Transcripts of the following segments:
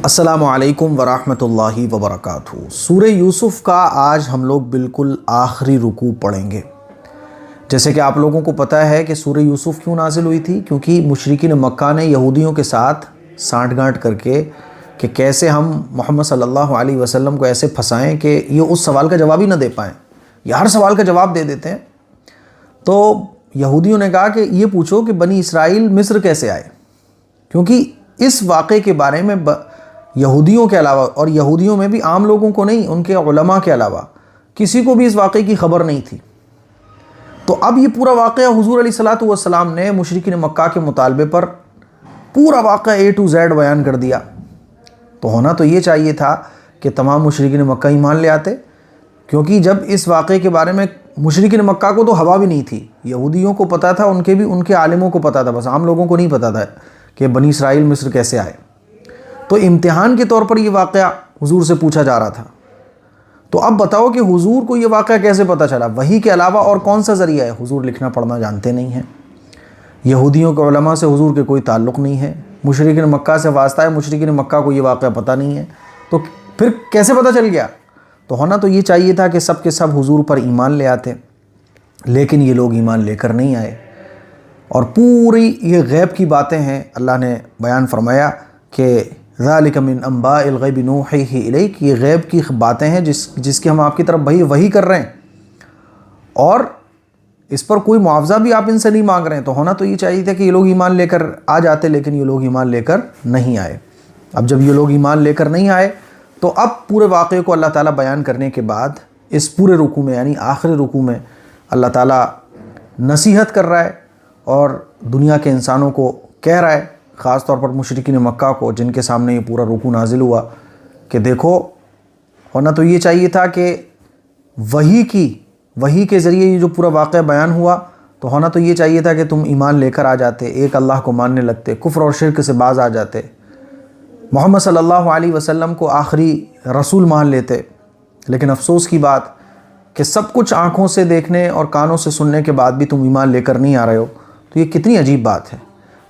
السلام علیکم ورحمۃ اللہ وبرکاتہ۔ سورہ یوسف کا آج ہم لوگ بالکل آخری رکوع پڑھیں گے۔ جیسے کہ آپ لوگوں کو پتہ ہے کہ سورہ یوسف کیوں نازل ہوئی تھی، کیونکہ مشرکین مکہ نے یہودیوں کے ساتھ سانٹھ گانٹھ کر کے کہ کیسے ہم محمد صلی اللہ علیہ وسلم کو ایسے پھنسائیں کہ یہ اس سوال کا جواب ہی نہ دے پائیں، یہ ہر سوال کا جواب دے دیتے ہیں۔ تو یہودیوں نے کہا کہ یہ پوچھو کہ بنی اسرائیل مصر کیسے آئے، کیونکہ اس واقعے کے بارے میں یہودیوں کے علاوہ، اور یہودیوں میں بھی عام لوگوں کو نہیں، ان کے علماء کے علاوہ کسی کو بھی اس واقعے کی خبر نہیں تھی۔ تو اب یہ پورا واقعہ حضور علیہ الصلوۃ والسلام نے مشرکین مکہ کے مطالبے پر پورا واقعہ A to Z بیان کر دیا۔ تو ہونا تو یہ چاہیے تھا کہ تمام مشرکین مکہ ایمان لے آتے، کیونکہ جب اس واقعے کے بارے میں مشرکین مکہ کو تو ہوا بھی نہیں تھی، یہودیوں کو پتہ تھا، ان کے عالموں کو پتہ تھا، بس عام لوگوں کو نہیں پتہ تھا کہ بنی اسرائیل مصر کیسے آئے۔ تو امتحان کے طور پر یہ واقعہ حضور سے پوچھا جا رہا تھا۔ تو اب بتاؤ کہ حضور کو یہ واقعہ کیسے پتہ چلا؟ وحی کے علاوہ اور کون سا ذریعہ ہے؟ حضور لکھنا پڑھنا جانتے نہیں ہیں، یہودیوں کے علماء سے حضور کے کوئی تعلق نہیں ہے، مشرکین مکہ سے واسطہ ہے، مشرکین مکہ کو یہ واقعہ پتہ نہیں ہے، تو پھر کیسے پتہ چل گیا؟ تو ہونا تو یہ چاہیے تھا کہ سب کے سب حضور پر ایمان لے آتے، لیکن یہ لوگ ایمان لے کر نہیں آئے۔ اور پوری یہ غیب کی باتیں ہیں، اللہ نے بیان فرمایا کہ ذالک من انباء الغیب نوحیہ الیک، یہ غیب کی باتیں ہیں جس کی ہم آپ کی طرف وحی کر رہے ہیں، اور اس پر کوئی معاوضہ بھی آپ ان سے نہیں مانگ رہے ہیں۔ تو ہونا تو یہ چاہیے تھا کہ یہ لوگ ایمان لے کر آ جاتے، لیکن یہ لوگ ایمان لے کر نہیں آئے۔ اب جب یہ لوگ ایمان لے کر نہیں آئے تو اب پورے واقعے کو اللہ تعالیٰ بیان کرنے کے بعد اس پورے رکوع میں، یعنی آخری رکوع میں، اللہ تعالیٰ نصیحت کر رہا ہے اور دنیا کے انسانوں کو کہہ رہا ہے، خاص طور پر مشرکین مکہ کو جن کے سامنے یہ پورا رکوع نازل ہوا، کہ دیکھو، ہونا تو یہ چاہیے تھا کہ وحی کے ذریعے یہ جو پورا واقعہ بیان ہوا، تو ہونا تو یہ چاہیے تھا کہ تم ایمان لے کر آ جاتے، ایک اللہ کو ماننے لگتے، کفر اور شرک سے باز آ جاتے، محمد صلی اللہ علیہ وسلم کو آخری رسول مان لیتے۔ لیکن افسوس کی بات کہ سب کچھ آنکھوں سے دیکھنے اور کانوں سے سننے کے بعد بھی تم ایمان لے کر نہیں آ رہے ہو، تو یہ کتنی عجیب بات ہے۔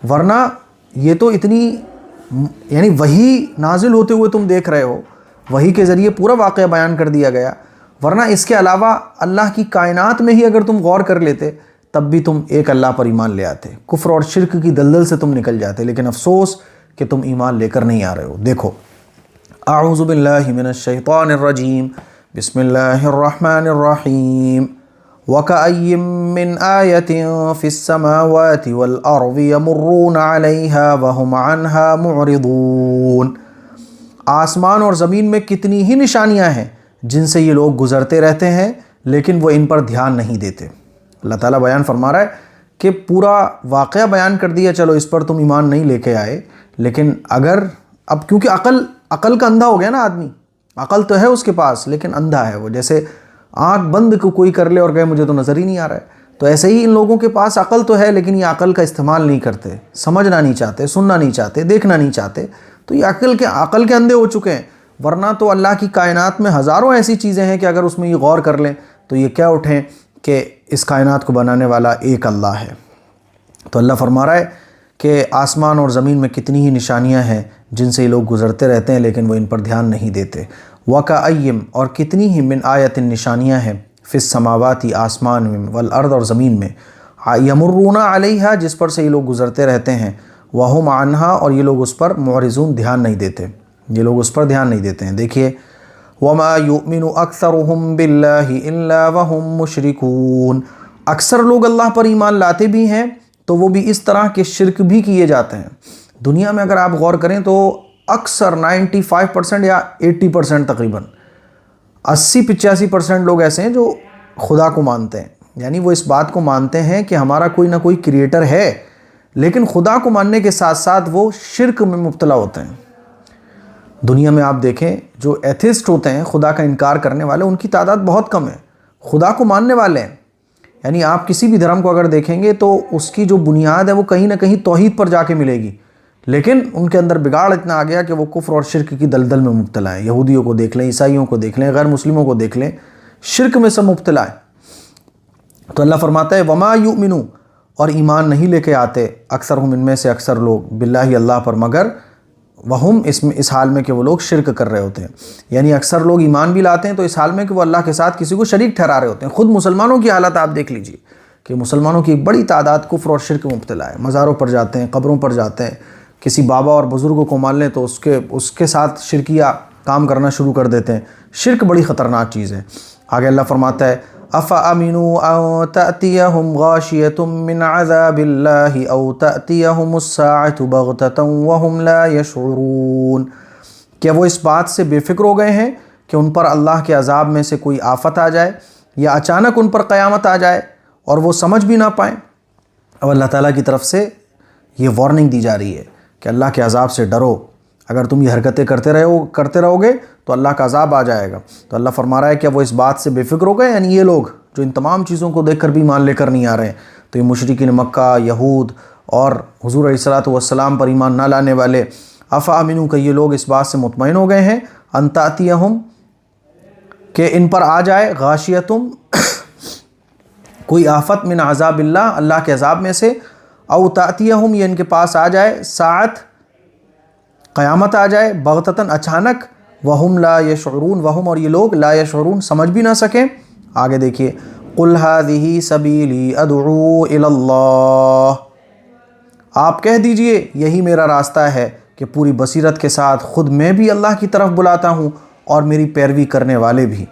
ورنہ یہ تو اتنی، یعنی وحی نازل ہوتے ہوئے تم دیکھ رہے ہو، وحی کے ذریعے پورا واقعہ بیان کر دیا گیا، ورنہ اس کے علاوہ اللہ کی کائنات میں ہی اگر تم غور کر لیتے تب بھی تم ایک اللہ پر ایمان لے آتے، کفر اور شرک کی دلدل سے تم نکل جاتے، لیکن افسوس کہ تم ایمان لے کر نہیں آ رہے ہو۔ دیکھو، اعوذ باللہ من الشیطان الرجیم، بسم اللہ الرحمن الرحیم، وَكَأَيٍّ مِّنْ آيَةٍ فِي السَّمَاوَاتِ وَالْأَرْضِ يَمُرُّونَ عَلَيْهَا وَهُمْ عَنْهَا مُعْرِضُونَ، آسمان اور زمین میں کتنی ہی نشانیاں ہیں جن سے یہ لوگ گزرتے رہتے ہیں، لیکن وہ ان پر دھیان نہیں دیتے۔ اللہ تعالیٰ بیان فرما رہا ہے کہ پورا واقعہ بیان کر دیا، چلو اس پر تم ایمان نہیں لے کے آئے، لیکن اگر اب کیونکہ عقل کا اندھا ہو گیا نا آدمی، عقل تو ہے اس کے پاس لیکن اندھا ہے وہ، جیسے آنکھ بند کو کوئی کر لے اور کہے مجھے تو نظر ہی نہیں آ رہا ہے، تو ایسے ہی ان لوگوں کے پاس عقل تو ہے لیکن یہ عقل کا استعمال نہیں کرتے، سمجھنا نہیں چاہتے، سننا نہیں چاہتے، دیکھنا نہیں چاہتے، تو یہ عقل کے اندھے ہو چکے ہیں۔ ورنہ تو اللہ کی کائنات میں ہزاروں ایسی چیزیں ہیں کہ اگر اس میں یہ غور کر لیں تو یہ کیا اٹھیں کہ اس کائنات کو بنانے والا ایک اللہ ہے۔ تو اللہ فرما رہا ہے کہ آسمان اور زمین میں کتنی ہی نشانیاں ہیں جن سے یہ لوگ گزرتے رہتے ہیں لیکن وہ ان پر دھیان نہیں دیتے۔ وَكَأَيٍّ، اور کتنی ہی من آیت نشانیاں ہیں، فی السماوات، آسمان میں، والارض، اور زمین میں، یمرون علیہا، جس پر سے یہ لوگ گزرتے رہتے ہیں، وہم عنہا، اور یہ لوگ اس پر معرضون، دھیان نہیں دیتے، یہ لوگ اس پر دھیان نہیں دیتے ہیں۔ دیکھیے، وَمَا يُؤْمِنُ أَكْثَرُهُمْ بِاللَّهِ إِلَّا وَهُمْ مُشْرِكُونَ، اکثر لوگ اللہ پر ایمان لاتے بھی ہیں تو وہ بھی اس طرح کے شرک بھی کیے جاتے ہیں۔ دنیا میں اگر آپ غور کریں تو اکثر 95% یا 80% تقریباً 80-85% لوگ ایسے ہیں جو خدا کو مانتے ہیں، یعنی وہ اس بات کو مانتے ہیں کہ ہمارا کوئی نہ کوئی کریٹر ہے، لیکن خدا کو ماننے کے ساتھ ساتھ وہ شرک میں مبتلا ہوتے ہیں۔ دنیا میں آپ دیکھیں جو ایتھسٹ ہوتے ہیں، خدا کا انکار کرنے والے، ان کی تعداد بہت کم ہے، خدا کو ماننے والے ہیں۔ یعنی آپ کسی بھی دھرم کو اگر دیکھیں گے تو اس کی جو بنیاد ہے وہ کہیں نہ کہیں توحید پر جا کے ملے گی، لیکن ان کے اندر بگاڑ اتنا آ گیا کہ وہ کفر اور شرک کی دلدل میں مبتلا ہے۔ یہودیوں کو دیکھ لیں، عیسائیوں کو دیکھ لیں، غیر مسلموں کو دیکھ لیں، شرک میں سب مبتلا ہے۔ تو اللہ فرماتا ہے وما یؤمنو، اور ایمان نہیں لے کے آتے، اکثر ہم ان میں سے اکثر لوگ، باللہ اللہ پر، مگر وہم اس حال میں کہ وہ لوگ شرک کر رہے ہوتے ہیں، یعنی اکثر لوگ ایمان بھی لاتے ہیں تو اس حال میں کہ وہ اللہ کے ساتھ کسی کو شریک ٹھہرا رہے ہوتے ہیں۔ خود مسلمانوں کی حالت آپ دیکھ لیجئے کہ مسلمانوں کی ایک بڑی تعداد کفر اور شرک میں مبتلا ہے، مزاروں پر جاتے ہیں، قبروں پر جاتے ہیں، کسی بابا اور بزرگوں کو مان لیں تو اس کے ساتھ شرکیہ کام کرنا شروع کر دیتے ہیں۔ شرک بڑی خطرناک چیز ہے۔ آگے اللہ فرماتا ہے أَفَأَمِنُوا أَن تَأْتِيَهُمْ غَاشِيَةٌ مِّنْ عَذَابِ اللَّهِ أَوْ تَأْتِيَهُمُ السَّاعَةُ بَغْتَةً وَهُمْ لَا يَشْعُرُونَ، کیا وہ اس بات سے بے فکر ہو گئے ہیں کہ ان پر اللہ کے عذاب میں سے کوئی آفت آ جائے یا اچانک ان پر قیامت آ جائے اور وہ سمجھ بھی نہ پائیں؟ اب اللہ تعالیٰ کی طرف سے یہ وارننگ دی جا رہی ہے کہ اللہ کے عذاب سے ڈرو، اگر تم یہ حرکتیں کرتے رہو گے تو اللہ کا عذاب آ جائے گا۔ تو اللہ فرما رہا ہے کہ وہ اس بات سے بے فکر ہو گئے، یعنی یہ لوگ جو ان تمام چیزوں کو دیکھ کر بھی ایمان لے کر نہیں آ رہے ہیں، تو یہ مشرکین مکہ، یہود اور حضور علیہ الصلوۃ والسلام پر ایمان نہ لانے والے، افامنوا کہ یہ لوگ اس بات سے مطمئن ہو گئے ہیں، ان تاتیہم کہ ان پر آ جائے، غاشیتم کوئی آفت، من عذاب اللہ کے عذاب میں سے، او تاتیہم یہ ان کے پاس آ جائے، ساعت قیامت آ جائے، بغتتاً اچانک، وہم لا یشعرون وہم اور یہ لوگ لا یشعرون سمجھ بھی نہ سکیں۔ آگے دیکھیے، قل هذه سبیلی ادعو الی اللہ، آپ کہہ دیجئے یہی میرا راستہ ہے کہ پوری بصیرت کے ساتھ خود میں بھی اللہ کی طرف بلاتا ہوں اور میری پیروی کرنے والے بھی،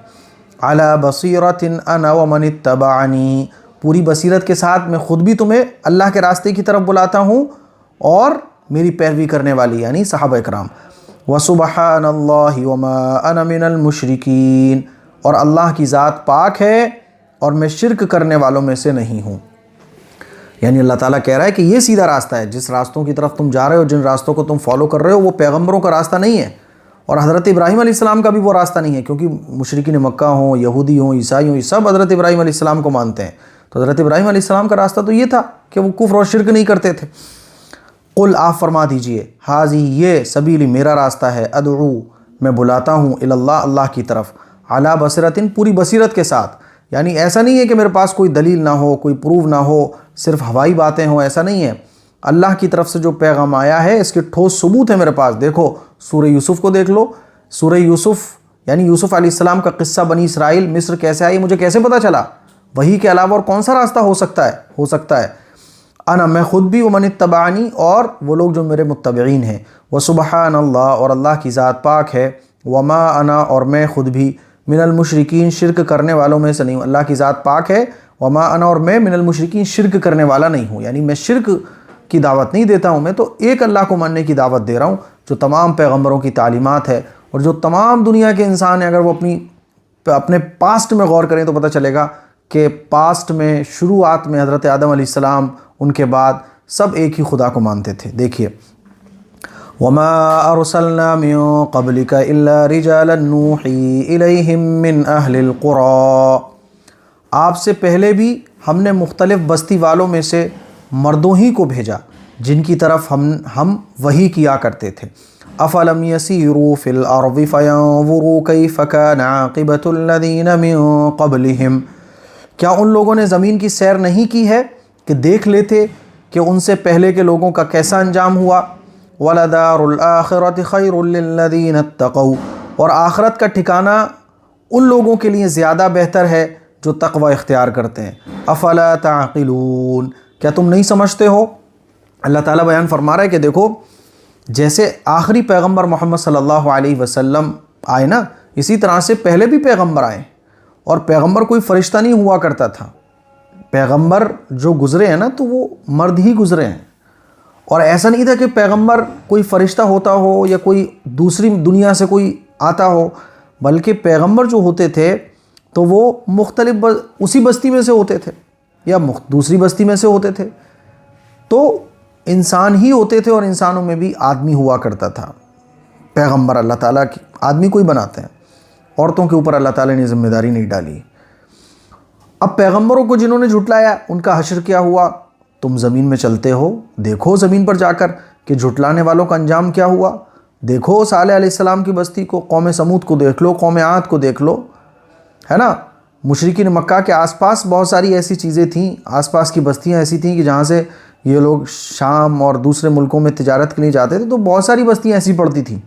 علی بصیرۃ انا ومن اتبعنی، پوری بصیرت کے ساتھ میں خود بھی تمہیں اللہ کے راستے کی طرف بلاتا ہوں اور میری پیروی کرنے والی یعنی صحابہ اکرام، وَسُبْحَانَ اللَّهِ وَمَا أَنَا مِنَ الْمُشْرِكِينَ، اور اللہ کی ذات پاک ہے اور میں شرک کرنے والوں میں سے نہیں ہوں۔ یعنی اللہ تعالیٰ کہہ رہا ہے کہ یہ سیدھا راستہ ہے، جس راستوں کی طرف تم جا رہے ہو، جن راستوں کو تم فالو کر رہے ہو، وہ پیغمبروں کا راستہ نہیں ہے، اور حضرت ابراہیم علیہ السلام کا بھی وہ راستہ نہیں ہے، کیونکہ مشرکین مکہ ہوں، یہودی ہوں، عیسائی ہوں، یہ سب حضرت ابراہیم علیہ السلام کو مانتے ہیں۔ تو حضرت ابراہیم علیہ السلام کا راستہ تو یہ تھا کہ وہ کفر اور شرک نہیں کرتے تھے۔ قل آپ فرما دیجئے، حاضی یہ سبیلی میرا راستہ ہے، ادعو میں بلاتا ہوں، اللہ اللہ کی طرف، علی بصیرتن پوری بصیرت کے ساتھ، یعنی ایسا نہیں ہے کہ میرے پاس کوئی دلیل نہ ہو، کوئی پروف نہ ہو، صرف ہوائی باتیں ہوں، ایسا نہیں ہے۔ اللہ کی طرف سے جو پیغام آیا ہے اس کے ٹھوس ثبوت ہے میرے پاس۔ دیکھو سورہ یوسف کو دیکھ لو، سورہ یوسف یعنی یوسف علیہ السلام کا قصہ، بنی اسرائیل مصر کیسے آئی، مجھے کیسے پتہ چلا؟ وہی کے علاوہ اور کون سا راستہ ہو سکتا ہے؟ انا میں خود بھی، ومن اتبعنی اور وہ لوگ جو میرے متبعین ہیں، وسبحان اللہ اور اللہ کی ذات پاک ہے، وما انا اور میں خود بھی، من المشرکین شرک کرنے والوں میں سے نہیں ہوں۔ اللہ کی ذات پاک ہے، وما انا اور میں، من المشرکین شرک کرنے والا نہیں ہوں، یعنی میں شرک کی دعوت نہیں دیتا ہوں، میں تو ایک اللہ کو ماننے کی دعوت دے رہا ہوں جو تمام پیغمبروں کی تعلیمات ہے، اور جو تمام دنیا کے انسان ہیں اگر وہ اپنے پاسٹ میں غور کریں تو پتہ چلے گا کہ پاسٹ میں، شروعات میں حضرت آدم علیہ السلام، ان کے بعد سب ایک ہی خدا کو مانتے تھے۔ دیکھیے، وَمَا أَرْسَلْنَا مِن قَبْلِكَ إِلَّا رِجَالًا نُوحِي إِلَيْهِم مِّنْ أَهْلِ الْقُرَىٰ، آپ سے پہلے بھی ہم نے مختلف بستی والوں میں سے مردوں ہی کو بھیجا جن کی طرف ہم وحی کیا کرتے تھے۔ أَفَلَمْ يَسِيرُوا فِي الْأَرْضِ فَيَنظُرُوا كَيْفَ كَانَ عَاقِبَةُ الَّذِينَ مِن قَبْلِهِمْ، کیا ان لوگوں نے زمین کی سیر نہیں کی ہے کہ دیکھ لیتے کہ ان سے پہلے کے لوگوں کا کیسا انجام ہوا؟ وَلَدَارُ الْآخِرَةِ خَيْرٌ لِّلَّذِينَ اتَّقَوْا، اور آخرت کا ٹھکانہ ان لوگوں کے لیے زیادہ بہتر ہے جو تقوی اختیار کرتے ہیں۔ أَفَلَا تَعْقِلُونَ، کیا تم نہیں سمجھتے ہو؟ اللہ تعالیٰ بیان فرما رہا ہے کہ دیکھو، جیسے آخری پیغمبر محمد صلی اللہ علیہ وسلم آئے نا، اسی طرح سے پہلے بھی پیغمبر آئے، اور پیغمبر کوئی فرشتہ نہیں ہوا کرتا تھا۔ پیغمبر جو گزرے ہیں نا تو وہ مرد ہی گزرے ہیں، اور ایسا نہیں تھا کہ پیغمبر کوئی فرشتہ ہوتا ہو یا کوئی دوسری دنیا سے کوئی آتا ہو، بلکہ پیغمبر جو ہوتے تھے تو وہ مختلف اسی بستی میں سے ہوتے تھے یا دوسری بستی میں سے ہوتے تھے، تو انسان ہی ہوتے تھے، اور انسانوں میں بھی آدمی ہوا کرتا تھا۔ پیغمبر اللہ تعالیٰ کی آدمی کوئی بناتے ہیں، عورتوں کے اوپر اللہ تعالیٰ نے ذمہ داری نہیں ڈالی۔ اب پیغمبروں کو جنہوں نے جھٹلایا ان کا حشر کیا ہوا؟ تم زمین میں چلتے ہو، دیکھو زمین پر جا کر کہ جھٹلانے والوں کا انجام کیا ہوا۔ دیکھو صالح علیہ السلام کی بستی کو، قوم سمود کو دیکھ لو، قوم عاد کو دیکھ لو، ہے نا۔ مشرکین مکہ کے آس پاس بہت ساری ایسی چیزیں تھیں، آس پاس کی بستیاں ایسی تھیں کہ جہاں سے یہ لوگ شام اور دوسرے ملکوں میں تجارت کے لیے جاتے تھے تو بہت ساری بستیاں ایسی پڑتی تھیں.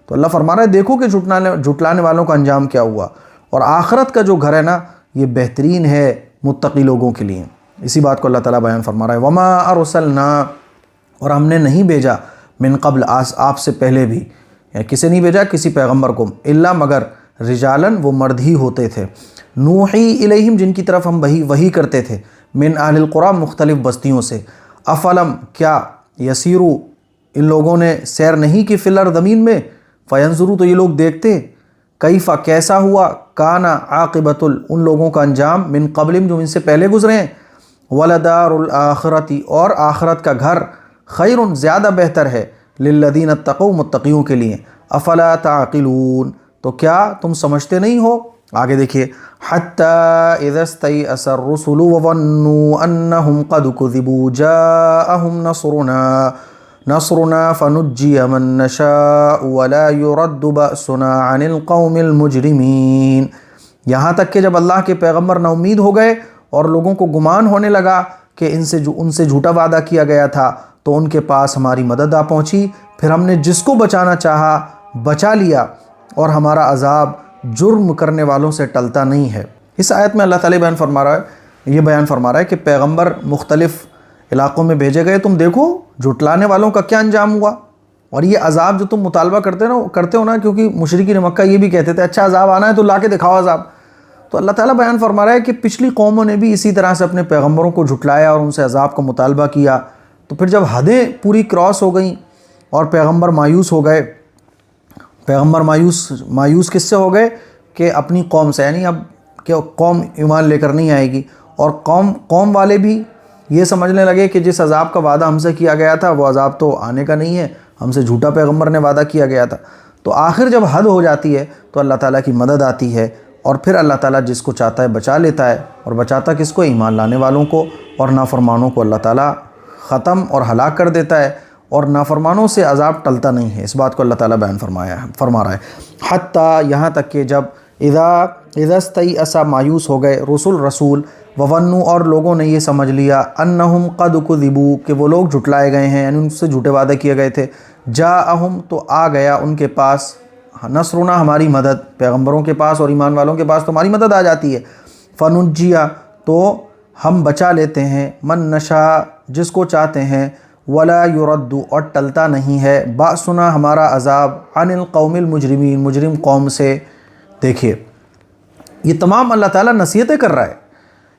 تو اللہ فرما رہا ہے دیکھو کہ جھٹلانے والوں کا انجام کیا ہوا. اور آخرت کا جو گھر ہے نا یہ بہترین ہے متقی لوگوں کے لیے. اسی بات کو اللہ تعالیٰ بیان فرما رہا ہے وما ارسلنا، اور ہم نے نہیں بھیجا من قبل آپ سے پہلے بھی، یعنی کسے نہیں بھیجا؟ کسی پیغمبر کو، الا مگر رجالن، وہ مرد ہی ہوتے تھے، نوحی الیہم، جن کی طرف ہم وحی کرتے تھے، من اہل القریٰ، مختلف بستیوں سے. افلم، کیا یسیرو، ان لوگوں نے سیر نہیں کی، فی الارض، زمین میں، فینظروا، تو یہ لوگ دیکھتے، کیفا، کیسا ہوا، کانا عاقبۃ، ان لوگوں کا انجام، من قبلم، جو ان سے پہلے گزرے ہیں، ولدار الآخرتی، اور آخرت کا گھر، خیر، زیادہ بہتر ہے، للذین اتقوا، متقیوں کے لیے. افلا تعقلون، تو کیا تم سمجھتے نہیں ہو؟ آگے دیکھیے، حتی اذا استیأس الرسل وظنوا انہم قد کذبوا جاءہم نصرنا فنجی من نشاء ولا يرد بأسنا عن القوم المجرمین. یہاں تک کہ جب اللہ کے پیغمبر نا امید ہو گئے اور لوگوں کو گمان ہونے لگا کہ ان سے جھوٹا وعدہ کیا گیا تھا، تو ان کے پاس ہماری مدد آ پہنچی، پھر ہم نے جس کو بچانا چاہا بچا لیا، اور ہمارا عذاب جرم کرنے والوں سے ٹلتا نہیں ہے. اس آیت میں اللہ تعالیٰ بیان فرما رہا ہے کہ پیغمبر مختلف علاقوں میں بھیجے گئے، تم دیکھو جھٹلانے والوں کا کیا انجام ہوا. اور یہ عذاب جو تم مطالبہ کرتے ہو نا، کیونکہ مشرکین مکہ یہ بھی کہتے تھے اچھا عذاب آنا ہے تو لا کے دکھاؤ عذاب. تو اللہ تعالیٰ بیان فرما رہا ہے کہ پچھلی قوموں نے بھی اسی طرح سے اپنے پیغمبروں کو جھٹلایا اور ان سے عذاب کا مطالبہ کیا. تو پھر جب حدیں پوری کراس ہو گئیں اور پیغمبر مایوس ہو گئے، پیغمبر مایوس کس سے ہو گئے؟ کہ اپنی قوم سے، یعنی اب کہ قوم ایمان لے کر نہیں آئے گی، اور قوم والے بھی یہ سمجھنے لگے کہ جس عذاب کا وعدہ ہم سے کیا گیا تھا وہ عذاب تو آنے کا نہیں ہے، ہم سے جھوٹا پیغمبر نے وعدہ کیا گیا تھا. تو آخر جب حد ہو جاتی ہے تو اللہ تعالیٰ کی مدد آتی ہے، اور پھر اللہ تعالیٰ جس کو چاہتا ہے بچا لیتا ہے. اور بچاتا کس کو؟ ایمان لانے والوں کو، اور نافرمانوں کو اللہ تعالیٰ ختم اور ہلاک کر دیتا ہے، اور نافرمانوں سے عذاب ٹلتا نہیں ہے. اس بات کو اللہ تعالیٰ بیان فرما رہا ہے. حتیٰ، یہاں تک کہ جب اذا استیأس، مایوس ہو گئے، رسول، وظنوا، اور لوگوں نے یہ سمجھ لیا، انہم قد کذبوا، کہ وہ لوگ جھٹلائے گئے ہیں، یعنی ان سے جھوٹے وعدے کیے گئے تھے، جاءہم، تو آ گیا ان کے پاس، نصرنا، ہماری مدد، پیغمبروں کے پاس اور ایمان والوں کے پاس تو ہماری مدد آ جاتی ہے. فنجیہ، تو ہم بچا لیتے ہیں، من نشاء، جس کو چاہتے ہیں، ولا يرد، اور ٹلتا نہیں ہے، بأسنا، ہمارا عذاب، عن القوم المجرمین، مجرم قوم سے. دیکھیے یہ تمام اللہ تعالیٰ نصیحتیں کر رہا ہے.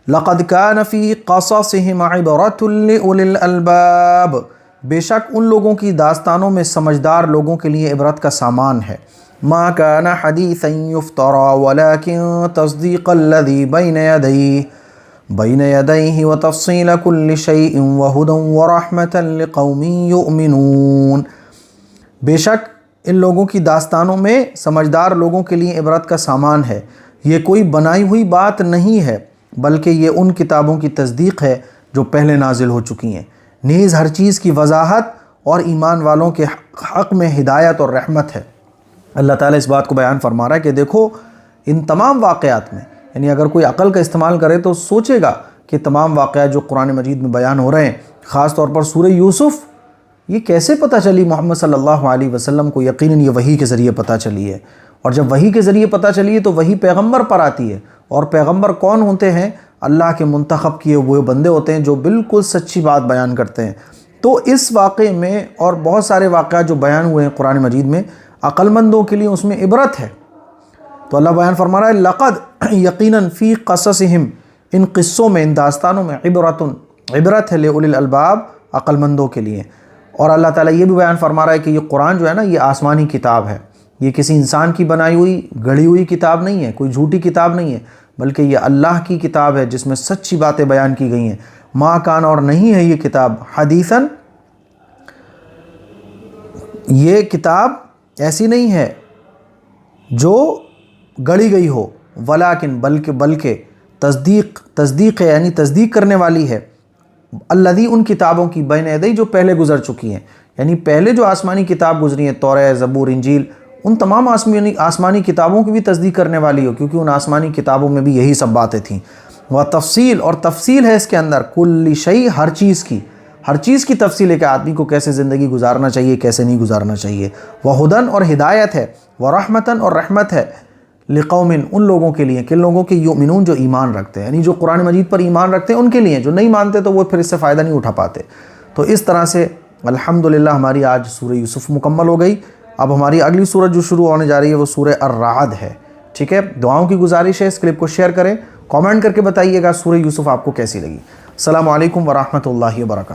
لقد كان في قصصهم عبرة لأولي الألباب، بے شک ان لوگوں کی داستانوں میں سمجھدار لوگوں کے لیے عبرت کا سامان ہے. ما كان حديثا يفترى ولكن تصديق الذي بين يديه وتفصيل كل شيء وهدى ورحمة لقوم يؤمنون. بے شک ان لوگوں کی داستانوں میں سمجھدار لوگوں کے لیے عبرت کا سامان ہے. یہ کوئی بنائی ہوئی بات نہیں ہے، بلکہ یہ ان کتابوں کی تصدیق ہے جو پہلے نازل ہو چکی ہیں، نیز ہر چیز کی وضاحت اور ایمان والوں کے حق میں ہدایت اور رحمت ہے. اللہ تعالیٰ اس بات کو بیان فرما رہا ہے کہ دیکھو ان تمام واقعات میں، یعنی اگر کوئی عقل کا استعمال کرے تو سوچے گا کہ تمام واقعات جو قرآن مجید میں بیان ہو رہے ہیں، خاص طور پر سورہ یوسف، یہ کیسے پتہ چلی محمد صلی اللہ علیہ وسلم کو؟ یقیناً یہ وحی کے ذریعے پتہ چلی ہے. اور جب وحی کے ذریعے پتہ چلی ہے تو وحی پیغمبر پر آتی ہے، اور پیغمبر کون ہوتے ہیں؟ اللہ کے منتخب کیے ہوئے بندے ہوتے ہیں جو بالکل سچی بات بیان کرتے ہیں. تو اس واقعے میں اور بہت سارے واقعات جو بیان ہوئے ہیں قرآن مجید میں، عقل مندوں کے لیے اس میں عبرت ہے. تو اللہ بیان فرما رہا ہے لقد، یقیناً، فی قصصہم، ان قصوں میں، ان داستانوں میں، عبرت ہے لأولی الالباب، عقل مندوں کے لیے. اور اللہ تعالیٰ یہ بھی بیان فرما رہا ہے کہ یہ قرآن جو ہے نا، یہ آسمانی کتاب ہے، یہ کسی انسان کی بنائی ہوئی گڑھی ہوئی کتاب نہیں ہے، کوئی جھوٹی کتاب نہیں ہے، بلکہ یہ اللہ کی کتاب ہے جس میں سچی باتیں بیان کی گئی ہیں. ما کان، اور نہیں ہے یہ کتاب، حدیثاً، یہ کتاب ایسی نہیں ہے جو گڑھی گئی ہو، ولیکن، بلکہ تصدیق ہے، یعنی تصدیق کرنے والی ہے، الذی، ان کتابوں کی، بین یدی، جو پہلے گزر چکی ہیں، یعنی پہلے جو آسمانی کتاب گزری ہیں، توریت، زبور، انجیل، ان تمام آسمانی کتابوں کی بھی تصدیق کرنے والی ہو، کیونکہ ان آسمانی کتابوں میں بھی یہی سب باتیں تھیں. وہ تفصیل، اور تفصیل ہے اس کے اندر، کل شیء، ہر چیز کی، ہر چیز کی تفصیل ہے کہ آدمی کو کیسے زندگی گزارنا چاہیے، کیسے نہیں گزارنا چاہیے۔ وہدن اور ہدایت ہے، ورحمتن اور رحمت ہے، لقوم ان لوگوں کے لیے، کن لوگوں کے، یؤمنون جو ایمان رکھتے ہیں، یعنی جو قرآن مجید پر ایمان رکھتے ہیں ان کے لیے، جو نہیں مانتے تو وہ پھر اس سے فائدہ نہیں اٹھا پاتے۔ تو اس طرح سے الحمدللہ ہماری آج سورہ یوسف مکمل ہو گئی۔ اب ہماری اگلی سورت جو شروع ہونے جا رہی ہے وہ سورہ الرعد ہے، ٹھیک ہے؟ دعاؤں کی گزارش ہے، اس کلپ کو شیئر کریں، کامنٹ کر کے بتائیے گا سورہ یوسف آپ کو کیسی لگی۔ السلام علیکم ورحمۃ اللہ وبرکاتہ۔